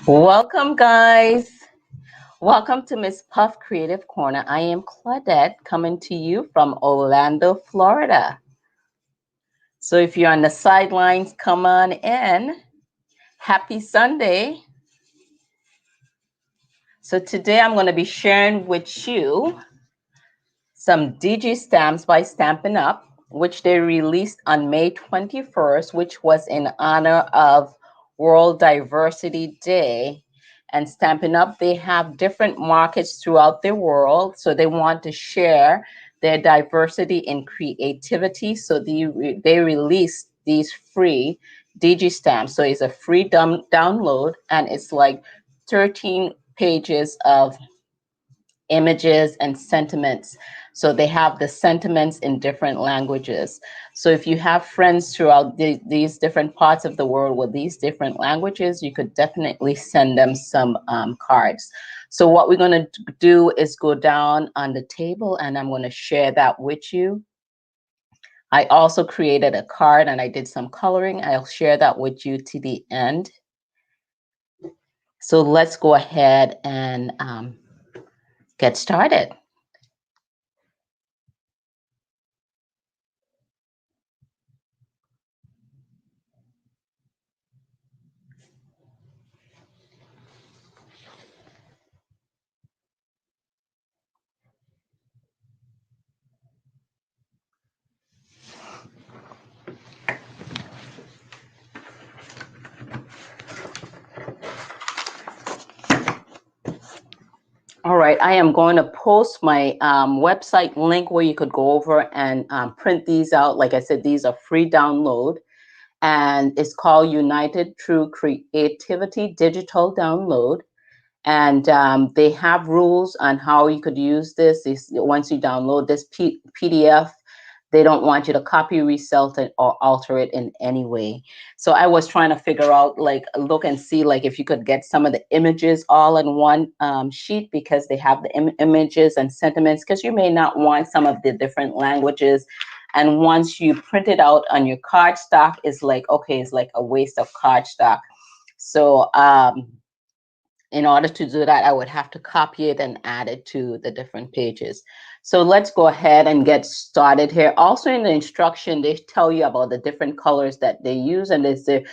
Welcome, guys. Welcome to MsPuff Creative Corner. I am Claudette coming to you from Orlando, Florida. So if you're on the sidelines, come on in. Happy Sunday. So today I'm going to be sharing with you some Digi Stamps by Stampin' Up, which they released on May 21st, which was in honor of World Diversity Day. And Stampin' Up, they have different markets throughout the world, so they want to share their diversity in creativity. So they released these free Digi Stamps. So it's a free download, and it's like 13 pages of images and sentiments. So they have the sentiments in different languages. So if you have friends throughout these different parts of the world with these different languages, you could definitely send them some cards. So what we're going to do is go down on the table, and I'm going to share that with you. I also created a card and I did some coloring. I'll share that with you to the end. So let's go ahead and get started. All right, I am going to post my website link where you could go over and print these out. Like I said, these are free download, and it's called United Through Creativity Digital Download. And they have rules on how you could use this. Once you download this PDF, they don't want you to copy, resell it, or alter it in any way. So I was trying to figure out, like, look and see, like, if you could get some of the images all in one sheet, because they have the images and sentiments, because you may not want some of the different languages. And once you print it out on your cardstock, it's like, okay, it's like a waste of cardstock. So in order to do that, I would have to copy it and add it to the different pages. So let's go ahead and get started here. Also in the instruction, they tell you about the different colors that they use, and there's the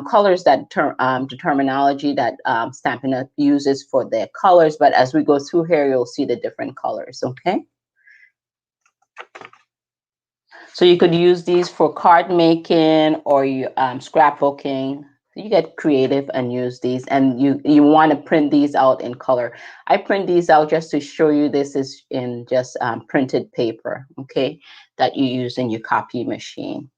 colors that the terminology that Stampin' Up uses for their colors. But as we go through here, you'll see the different colors, okay? So you could use these for card making or scrapbooking. You get creative and use these, and you want to print these out in color. I print these out just to show you this is in just printed paper, okay, that you use in your copy machine.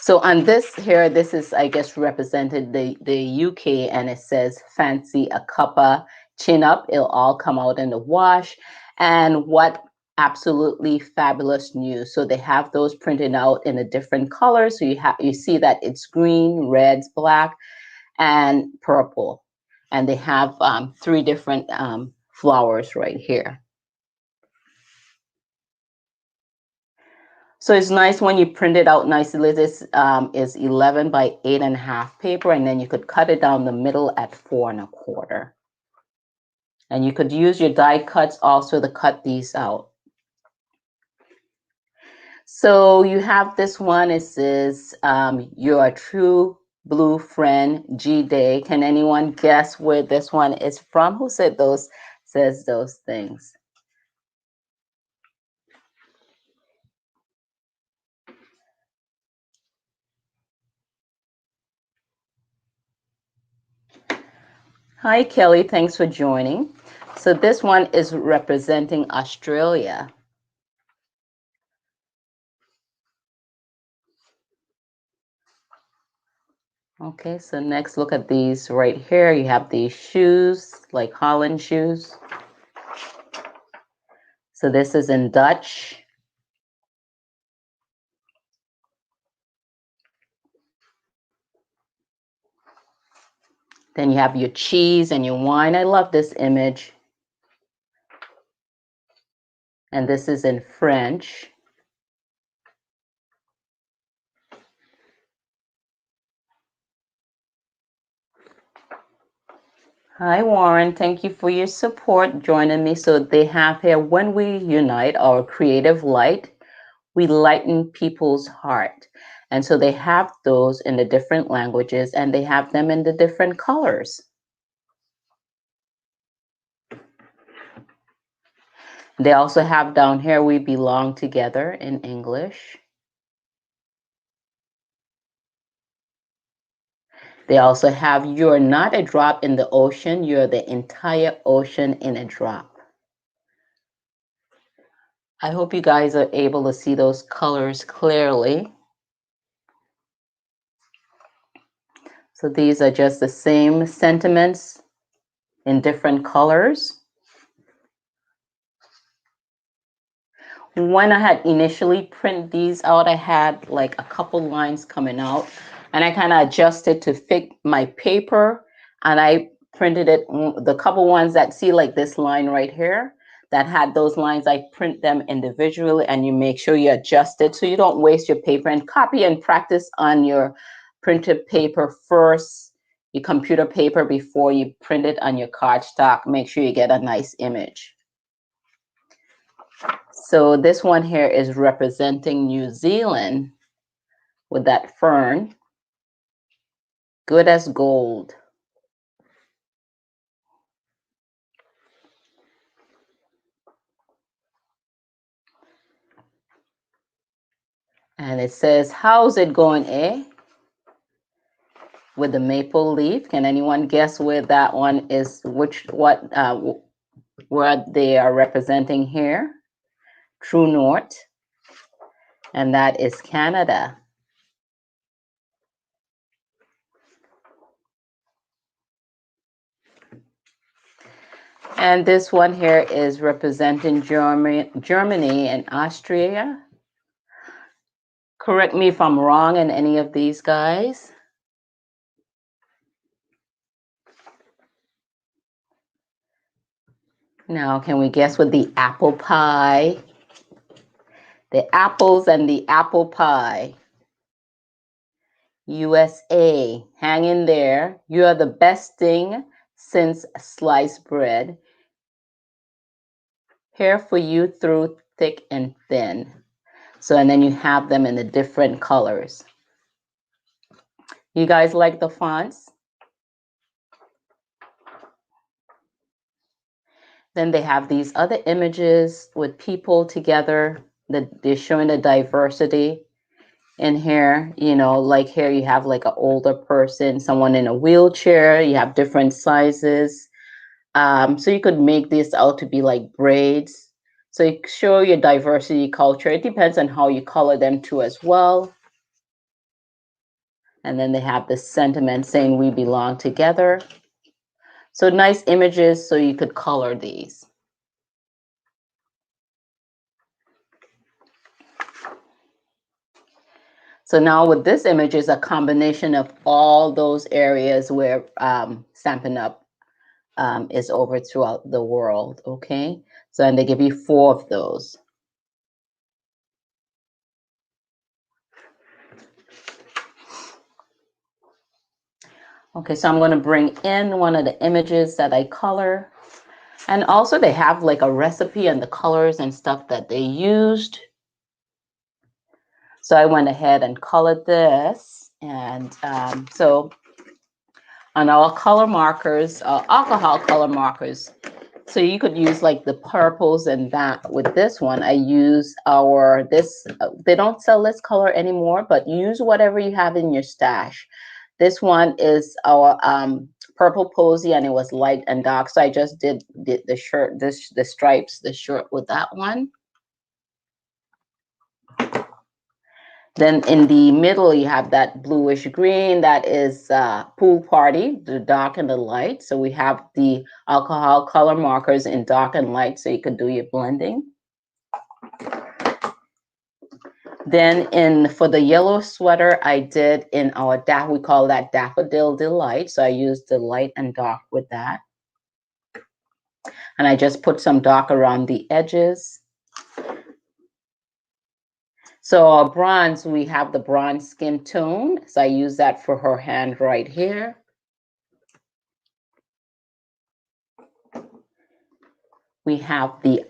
So on this here, this is, I guess, represented the UK, and it says fancy a cuppa chin up. It'll all come out in the wash. And what absolutely fabulous news. So they have those printed out in a different color. So you see that it's green, reds, black, and purple. And they have 3 different flowers right here. So it's nice when you print it out nicely. This is 11 by 8.5 paper, and then you could cut it down the middle at 4 1/4. And you could use your die cuts also to cut these out. So you have this one. It says, "You're a true blue friend, G-Day." Can anyone guess where this one is from? Who says those things? Hi, Kelly. Thanks for joining. So this one is representing Australia. Okay, so next look at these right here. You have these shoes, like Holland shoes. So this is in Dutch. Then you have your cheese and your wine. I love this image. And this is in French. Hi, Warren. Thank you for your support joining me. So they have here, when we unite our creative light, we lighten people's heart. And so they have those in the different languages and they have them in the different colors. They also have down here, we belong together in English. They also have, you're not a drop in the ocean, you're the entire ocean in a drop. I hope you guys are able to see those colors clearly. So these are just the same sentiments in different colors. When I had initially print these out, I had like a couple lines coming out and I kind of adjusted to fit my paper and I printed it, the couple ones that see like this line right here that had those lines, I print them individually and you make sure you adjust it so you don't waste your paper, and copy and practice on your printed paper first, your computer paper, before you print it on your cardstock. Make sure you get a nice image. So this one here is representing New Zealand with that fern, good as gold. And it says, how's it going, eh? With the maple leaf. Can anyone guess where that one is, what they are representing here? True North. And that is Canada. And this one here is representing Germany and Austria. Correct me if I'm wrong in any of these, guys. Now, can we guess what the apple pie? The apples and the apple pie. USA, hang in there. You are the best thing since sliced bread. Here for you through thick and thin. So, and then you have them in the different colors. You guys like the fonts? Then they have these other images with people together that they're showing the diversity in here. You know, like here you have like an older person, someone in a wheelchair, you have different sizes. So you could make this out to be like braids. So you show your diversity culture. It depends on how you color them too as well. And then they have the sentiment saying we belong together. So nice images so you could color these. So now with this image is a combination of all those areas where Stampin' Up! Is over throughout the world, okay? So, and they give you 4 of those. Okay, so I'm going to bring in one of the images that I color. And also they have like a recipe and the colors and stuff that they used. So I went ahead and colored this. And so on our color markers, alcohol color markers, so you could use like the purples and that. With this one, I use they don't sell this color anymore, but use whatever you have in your stash. This one is our purple posy and it was light and dark. So I just did the shirt, the stripes, the shirt with that one. Then in the middle, you have that bluish green. That is Pool Party, the dark and the light. So we have the alcohol color markers in dark and light, so you could do your blending. Then for the yellow sweater, I did in our we call that Daffodil Delight. So I used the light and dark with that. And I just put some dark around the edges. So our bronze, we have the bronze skin tone. So I use that for her hand right here. We have the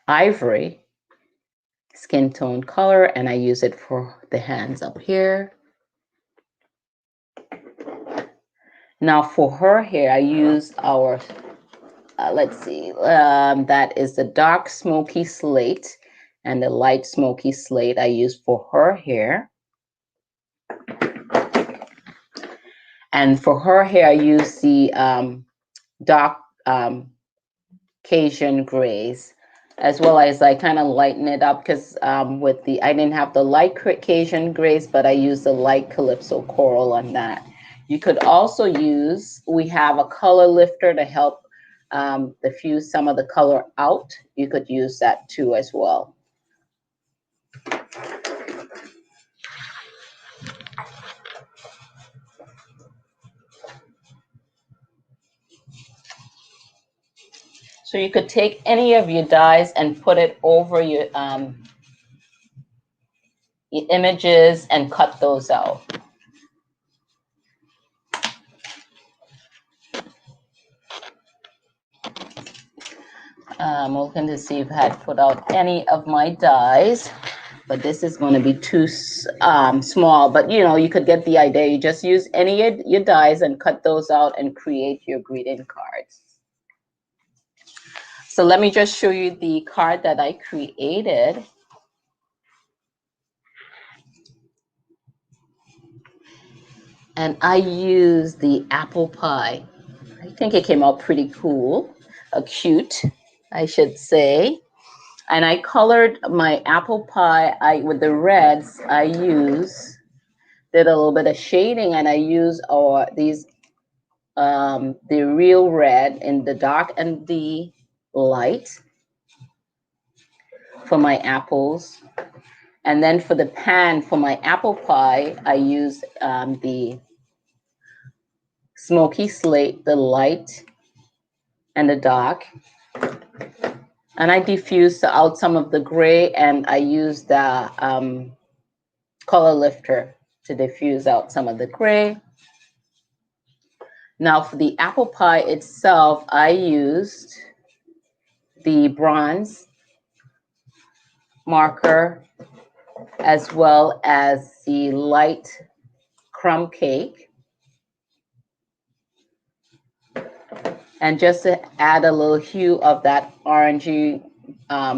ivory skin tone color, and I use it for the hands up here. Now for her hair, I use our, let's see, that is the dark smoky slate and the light smoky slate I use for her hair. And for her hair, I use the dark Cajun grays, as well as I kind of lighten it up because with the, I didn't have the light Cajun grays, but I used the light Calypso coral on that. You could also use, we have a color lifter to help diffuse some of the color out. You could use that too as well. So you could take any of your dies and put it over your images and cut those out. I'm looking to see if I had put out any of my dies, but this is going to be too small. But you know, you could get the idea. You just use any of your dies and cut those out and create your greeting cards. So let me just show you the card that I created. And I used the apple pie. I think it came out pretty cool, cute, I should say. And I colored my apple pie with the reds. I did a little bit of shading, and I used the real red in the dark and the light for my apples. And then for the pan for my apple pie, I used the smoky slate, the light and the dark. And I diffused out some of the gray, and I used the color lifter to diffuse out some of the gray. Now for the apple pie itself, I used the bronze marker as well as the light crumb cake. And just to add a little hue of that orangey,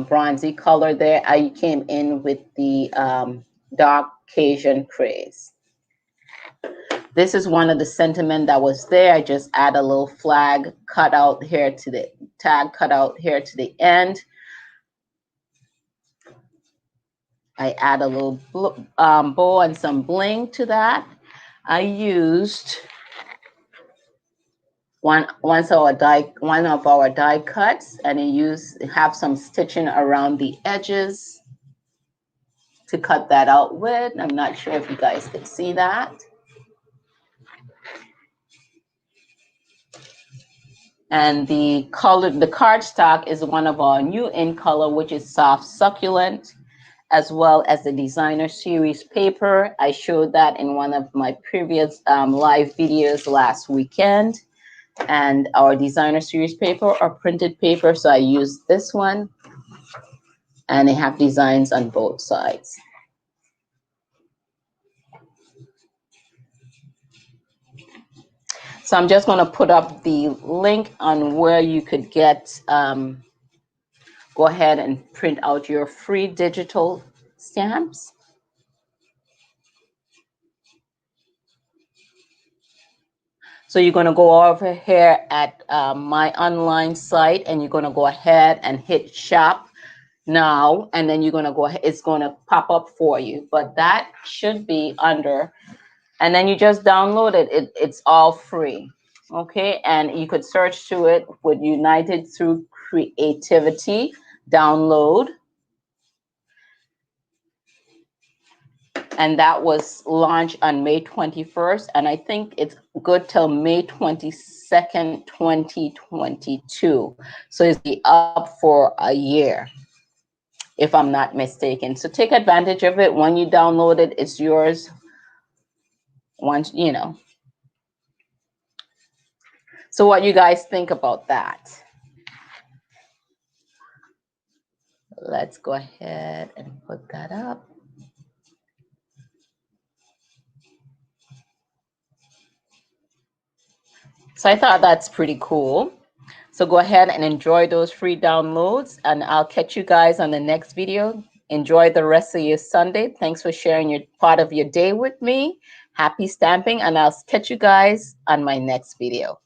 bronzy color there, I came in with the dark Cajun craze. This is one of the sentiment that was there. I just add a little flag cut out here to the tag cut out here to the end. I add a little bow and some bling to that. I used one of our die cuts, and I have some stitching around the edges to cut that out with. I'm not sure if you guys could see that. And the cardstock is one of our new in color, which is Soft Succulent, as well as the designer series paper. I showed that in one of my previous live videos last weekend. And our designer series paper or printed paper, so I used this one, and they have designs on both sides. So I'm just going to put up the link on where you could get, go ahead and print out your free digital stamps. So you're going to go over here at my online site, and you're going to go ahead and hit shop now, and then you're going to go ahead, it's going to pop up for you, but that should be under, and then you just download it. It's all free. Okay, and you could search to it with United Through Creativity download. And that was launched on May 21st. And I think it's good till May 22nd, 2022. So it's be up for a year, if I'm not mistaken. So take advantage of it. When you download it, it's yours. Once, you know. So what you guys think about that? Let's go ahead and put that up. So I thought that's pretty cool. So go ahead and enjoy those free downloads, and I'll catch you guys on the next video. Enjoy the rest of your Sunday. Thanks for sharing your part of your day with me. Happy stamping, and I'll catch you guys on my next video.